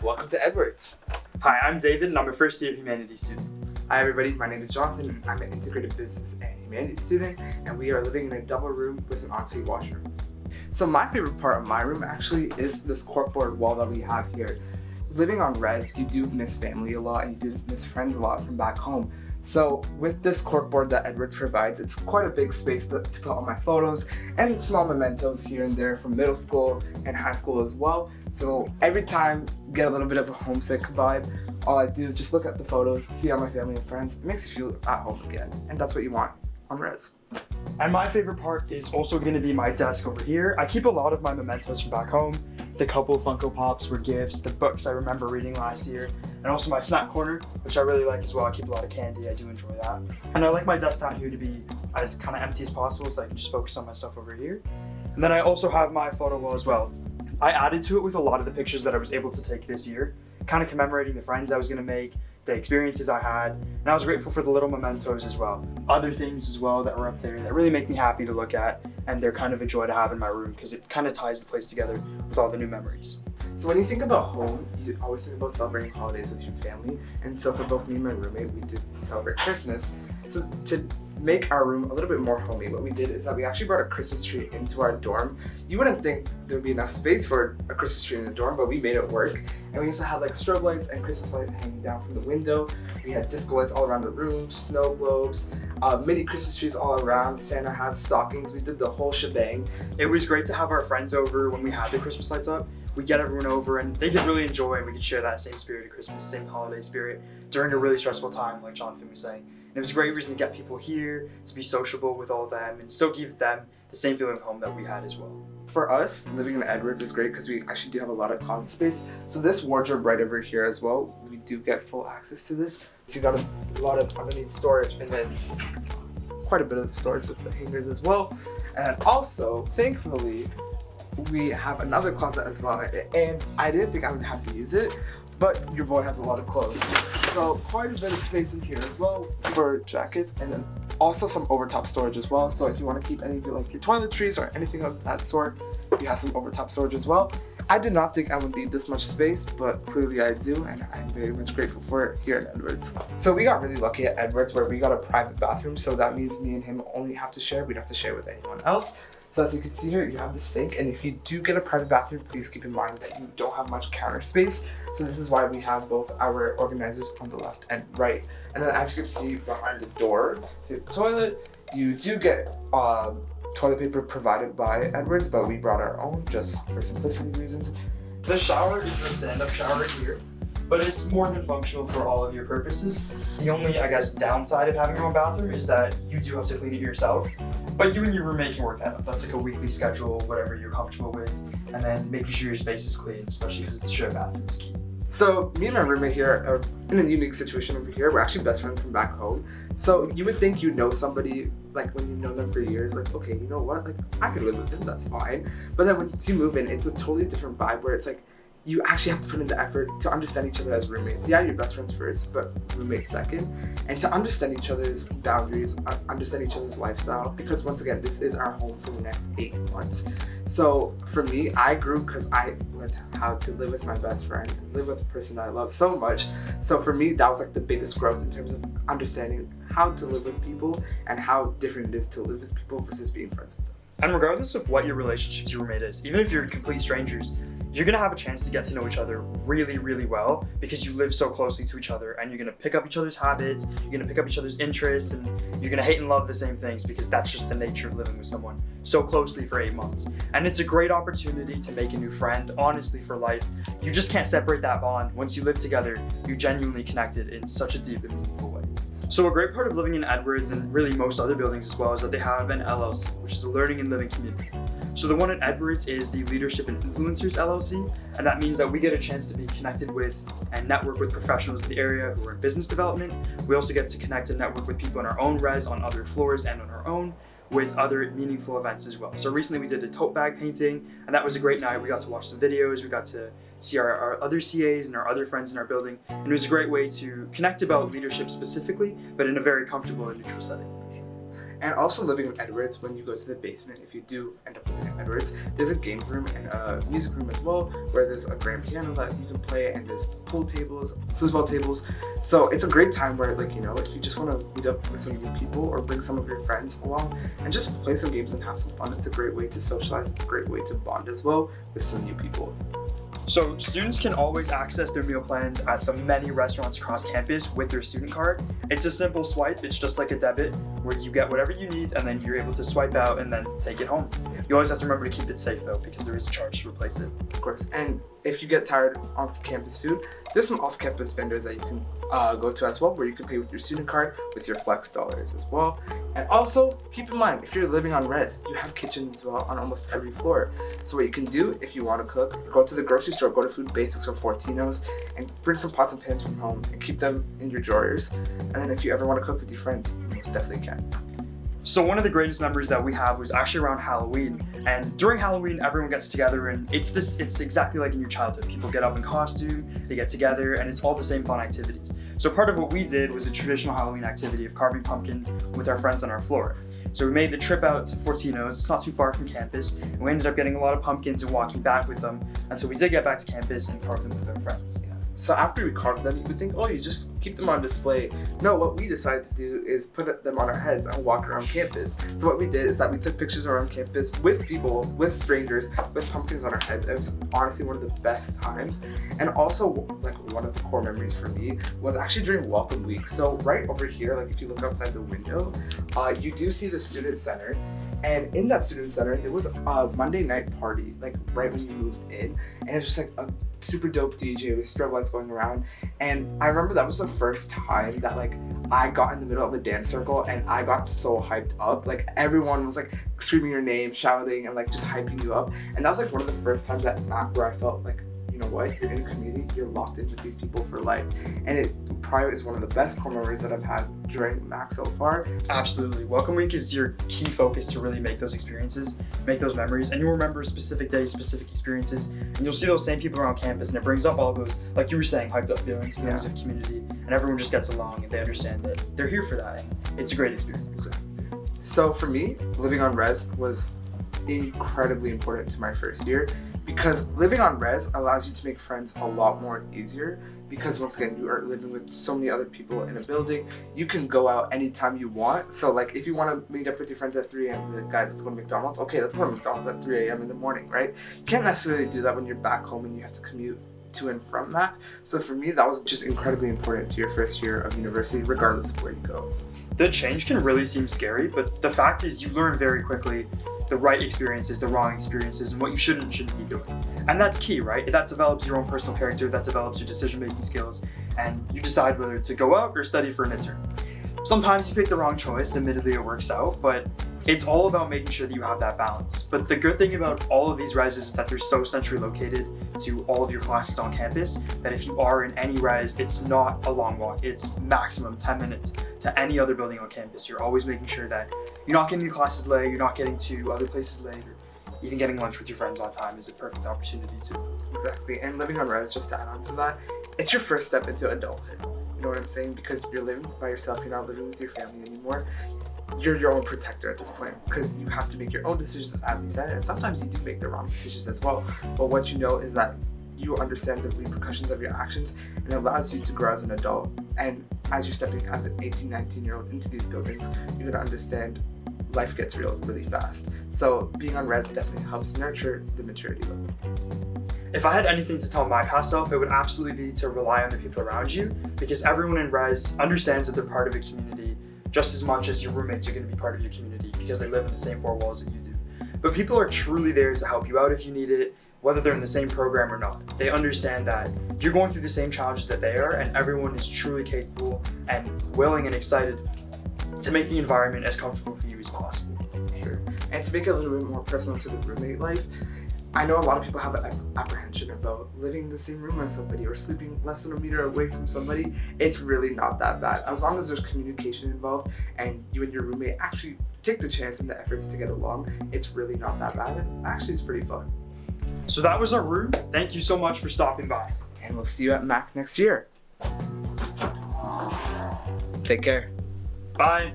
Welcome to Edwards. Hi, I'm David and I'm a first year humanities student. Hi everybody, my name is Jonathan and I'm an integrated business and humanities student, and we are living in a double room with an ensuite washroom. So my favorite part of my room actually is this corkboard wall that we have here. Living on res, you do miss family a lot and you do miss friends a lot from back home. So with this corkboard that Edwards provides, it's quite a big space to put all my photos and small mementos here and there from middle school and high school as well. So every time you get a little bit of a homesick vibe, all I do is just look at the photos, see all my family and friends. It makes you feel at home again, and that's what you want on res. And my favorite part is also going to be my desk over here. I keep a lot of my mementos from back home. The couple Funko Pops were gifts, the books I remember reading last year, and also my snack corner, which I really like as well. I keep a lot of candy, I do enjoy that. And I like my desk down here to be as kind of empty as possible so I can just focus on my stuff over here. And then I also have my photo wall as well. I added to it with a lot of the pictures that I was able to take this year, kind of commemorating the friends I was going to make, the experiences I had, and I was grateful for the little mementos as well. Other things as well that were up there that really make me happy to look at, and they're kind of a joy to have in my room because it kind of ties the place together with all the new memories. So when you think about home, you always think about celebrating holidays with your family, and so for both me and my roommate, we did celebrate Christmas. So to make our room a little bit more homey, what we did is that we actually brought a Christmas tree into our dorm. You wouldn't think there would be enough space for a Christmas tree in a dorm, but we made it work. And we also had like strobe lights and Christmas lights hanging down from the window. We had disco lights all around the room, snow globes, mini Christmas trees all around, Santa hats, stockings. We did the whole shebang. It was great to have our friends over when we had the Christmas lights up. We get everyone over and they could really enjoy, and we could share that same spirit of Christmas, same holiday spirit during a really stressful time, like Jonathan was saying. And it was a great reason to get people here, to be sociable with all of them, and still give them the same feeling of home that we had as well. For us, living in Edwards is great because we actually do have a lot of closet space. So this wardrobe right over here as well, we do get full access to this. So you got a lot of underneath storage, and then quite a bit of storage with the hangers as well. And also, thankfully, we have another closet as well. And I didn't think I would have to use it, but your boy has a lot of clothes. So quite a bit of space in here as well for jackets, and then also some overtop storage as well. So if you want to keep any of your, like your toiletries or anything of that sort, you have some overtop storage as well. I did not think I would need this much space, but clearly I do, and I'm very much grateful for it here at Edwards. So we got really lucky at Edwards where we got a private bathroom, so that means me and him only have to share. We don't have to share with anyone else. So as you can see here, you have the sink, and if you do get a private bathroom, please keep in mind that you don't have much counter space. So this is why we have both our organizers on the left and right. And then as you can see behind the door to the toilet, you do get toilet paper provided by Edwards, but we brought our own just for simplicity reasons. The shower is the stand-up shower here, but it's more than functional for all of your purposes. The only, I guess, downside of having your own bathroom is that you do have to clean it yourself, but you and your roommate can work that out. That's like a weekly schedule, whatever you're comfortable with, and then making sure your space is clean, especially because it's a shared bathroom, is key. So me and my roommate here are in a unique situation over here. We're actually best friends from back home. So you would think you know somebody, like when you know them for years, like, okay, you know what, like I could live with him, that's fine. But then once you move in, it's a totally different vibe where it's like, you actually have to put in the effort to understand each other as roommates. Yeah, you're best friends first, but roommates second. And to understand each other's boundaries, understand each other's lifestyle, because once again, this is our home for the next 8 months. So for me, I grew because I learned how to live with my best friend, and live with a person that I love so much. So for me, that was like the biggest growth in terms of understanding how to live with people and how different it is to live with people versus being friends with them. And regardless of what your relationship to your roommate is, even if you're complete strangers, you're gonna have a chance to get to know each other really, really well because you live so closely to each other, and you're gonna pick up each other's habits, you're gonna pick up each other's interests, and you're gonna hate and love the same things because that's just the nature of living with someone so closely for 8 months. And it's a great opportunity to make a new friend, honestly, for life. You just can't separate that bond. Once you live together, you're genuinely connected in such a deep and meaningful way. So a great part of living in Edwards, and really most other buildings as well, is that they have an LLC, which is a learning and living community. So the one at Edwards is the Leadership and Influencers LLC, and that means that we get a chance to be connected with and network with professionals in the area who are in business development. We also get to connect and network with people in our own res, on other floors, and on our own, with other meaningful events as well. So recently we did a tote bag painting, and that was a great night. We got to watch some videos, we got to see our other CAs and our other friends in our building, and it was a great way to connect about leadership specifically, but in a very comfortable and neutral setting. And also living in Edwards, when you go to the basement, if you do end up living in Edwards, there's a games room and a music room as well, where there's a grand piano that you can play, and there's pool tables, foosball tables. So it's a great time where, like, you know, if you just want to meet up with some new people or bring some of your friends along and just play some games and have some fun, it's a great way to socialize. It's a great way to bond as well with some new people. So students can always access their meal plans at the many restaurants across campus with their student card. It's a simple swipe. It's just like a debit where you get whatever you need and then you're able to swipe out and then take it home. You always have to remember to keep it safe though, because there is a charge to replace it. Of course. And if you get tired of off-campus food, there's some off-campus vendors that you can go to as well, where you can pay with your student card with your flex dollars as well. And also keep in mind, if you're living on res, you have kitchens as well on almost every floor. So what you can do if you want to cook, go to the grocery store, go to Food Basics or Fortino's, and bring some pots and pans from home and keep them in your drawers. And then if you ever want to cook with your friends, you most definitely can. So one of the greatest memories that we have was actually around Halloween. And during Halloween, everyone gets together, and it's exactly like in your childhood. People get up in costume, they get together, and it's all the same fun activities. So part of what we did was a traditional Halloween activity of carving pumpkins with our friends on our floor. So we made the trip out to Fortino's. It's not too far from campus, and we ended up getting a lot of pumpkins and walking back with them until we did get back to campus and carve them with our friends. So after we carved them, you would think, oh, you just keep them on display. No, what we decided to do is put them on our heads and walk around campus. So what we did is that we took pictures around campus with people, with strangers, with pumpkins on our heads. It was honestly one of the best times. And also, like, one of the core memories for me was actually during Welcome Week. So right over here, like if you look outside the window, you do see the Student Center. And in that Student Center, there was a Monday night party, like right when you moved in. And it's just like a super dope DJ with strobe lights going around. And I remember that was the first time that, like, I got in the middle of a dance circle and I got so hyped up. Like, everyone was like screaming your name, shouting, and like just hyping you up. And that was like one of the first times at MAC where I felt like, you know what, you're in a community, you're locked in with these people for life. And it probably is one of the best core memories that I've had during MAC so far. Absolutely. Welcome Week is your key focus to really make those experiences, make those memories, and you'll remember specific days, specific experiences, and you'll see those same people around campus, and it brings up all those, like you were saying, hyped up feelings of community, and everyone just gets along and they understand that they're here for that, and it's a great experience. So for me, living on res was incredibly important to my first year, because living on res allows you to make friends a lot more easier, because once again, you are living with so many other people in a building. You can go out anytime you want. So like if you want to meet up with your friends at 3 a.m, the guys, let's go to McDonald's. Okay, let's go to McDonald's at 3 a.m. in the morning, right? You can't necessarily do that when you're back home and you have to commute to and from MAC. So for me, that was just incredibly important to your first year of university, regardless of where you go. The change can really seem scary, but the fact is you learn very quickly the right experiences, the wrong experiences, and what you shouldn't be doing. And that's key, right? That develops your own personal character, that develops your decision-making skills, and you decide whether to go out or study for an intern. Sometimes you pick the wrong choice, admittedly it works out, but it's all about making sure that you have that balance. But the good thing about all of these reses is that they're so centrally located to all of your classes on campus that if you are in any res, it's not a long walk. It's maximum 10 minutes to any other building on campus. You're always making sure that you're not getting to classes late, you're not getting to other places late, or even getting lunch with your friends on time is a perfect opportunity too. Exactly, and living on res, just to add on to that, it's your first step into adulthood. You know what I'm saying? Because you're living by yourself, you're not living with your family anymore. You're your own protector at this point, because you have to make your own decisions, as you said, and sometimes you do make the wrong decisions as well. But what you know is that you understand the repercussions of your actions, and it allows you to grow as an adult. And as you're stepping as an 18, 19-year-old into these buildings, you're gonna understand life gets real really fast. So being on res definitely helps nurture the maturity level. If I had anything to tell my past self, it would absolutely be to rely on the people around you, because everyone in res understands that they're part of a community just as much as your roommates are going to be part of your community because they live in the same four walls that you do. But people are truly there to help you out if you need it, whether they're in the same program or not. They understand that you're going through the same challenges that they are, and everyone is truly capable and willing and excited to make the environment as comfortable for you as possible. Sure. And to make it a little bit more personal to the roommate life, I know a lot of people have an apprehension about living in the same room as somebody or sleeping less than a meter away from somebody. It's really not that bad. As long as there's communication involved and you and your roommate actually take the chance and the efforts to get along, it's really not that bad. And actually, it's pretty fun. So that was our room. Thank you so much for stopping by. And we'll see you at MAC next year. Take care. Bye.